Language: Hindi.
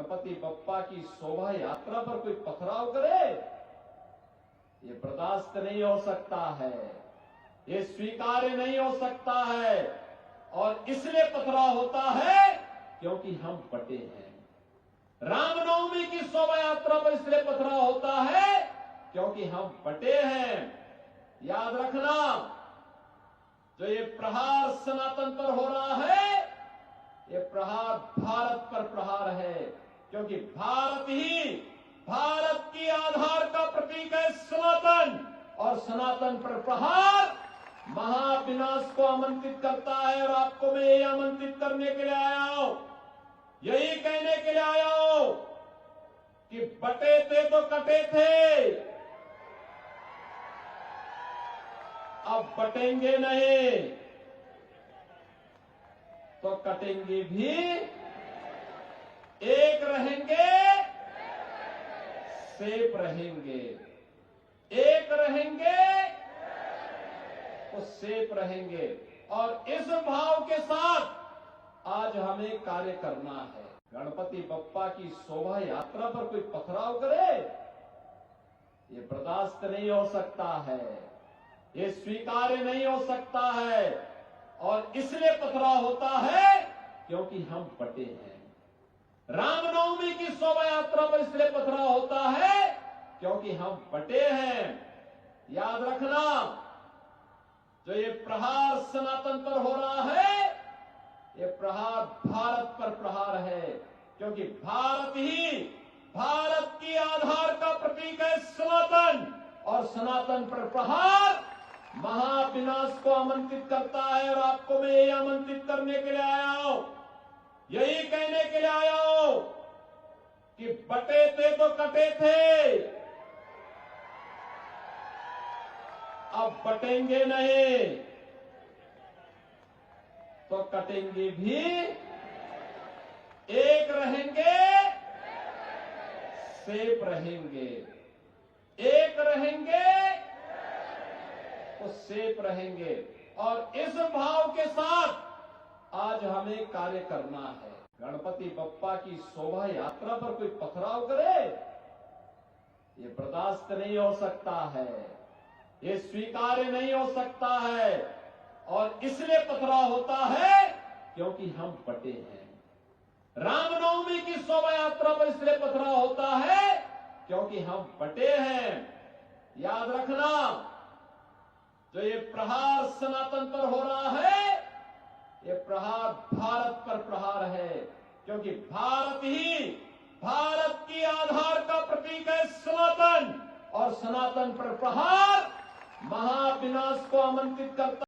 गणपति बप्पा की शोभा यात्रा पर कोई पथराव करे, ये बर्दाश्त नहीं हो सकता है, ये स्वीकार्य नहीं हो सकता है। और इसलिए पथराव होता है क्योंकि हम बटे हैं। रामनवमी की शोभा यात्रा पर इसलिए पथराव होता है क्योंकि हम बटे हैं। याद रखना, जो ये प्रहार सनातन पर हो रहा है, ये प्रहार भारत पर प्रहार है, क्योंकि भारत की आधार का प्रतीक है सनातन, और सनातन पर प्रहार महाविनाश को आमंत्रित करता है। और आपको मैं यही आमंत्रित करने के लिए आया हूं, यही कहने के लिए आया हूं कि बटे थे तो कटे थे, अब बटेंगे नहीं तो कटेंगे भी। एक रहेंगे, सेफ रहेंगे, एक रहेंगे तो सेफ रहेंगे। और इस भाव के साथ आज हमें कार्य करना है। गणपति बप्पा की शोभा यात्रा पर कोई पथराव करे, ये बर्दाश्त नहीं हो सकता है, ये स्वीकार्य नहीं हो सकता है। और इसलिए पथराव होता है क्योंकि हम बटे हैं। रामनवमी की शोभा यात्रा पर इसलिए पथराव होता है क्योंकि हम बटे हैं। याद रखना, जो ये प्रहार सनातन पर हो रहा है, ये प्रहार भारत पर प्रहार है, क्योंकि भारत की आधार का प्रतीक है सनातन, और सनातन पर प्रहार महाविनाश को आमंत्रित करता है। और आपको मैं यही आमंत्रित करने के लिए आया हूं, यही कहने के लिए आया हूं कि बटे थे तो कटे थे, अब बटेंगे नहीं तो कटेंगे भी। एक रहेंगे, सेफ रहेंगे, एक रहेंगे तो सेफ रहेंगे। और इस भाव के साथ आज हमें कार्य करना है। गणपति बप्पा की शोभा यात्रा पर कोई पथराव करे, ये बर्दाश्त नहीं हो सकता है, ये स्वीकार्य नहीं हो सकता है। और इसलिए पथराव होता है क्योंकि हम बटे हैं। रामनवमी की शोभा यात्रा पर इसलिए पथराव होता है क्योंकि हम बटे हैं। याद रखना, जो ये प्रहार सनातन पर हो रहा है, ये प्रहार भारत पर प्रहार है, क्योंकि भारत की आधार का प्रतीक है सनातन, और सनातन पर प्रहार महाविनाश को आमंत्रित करता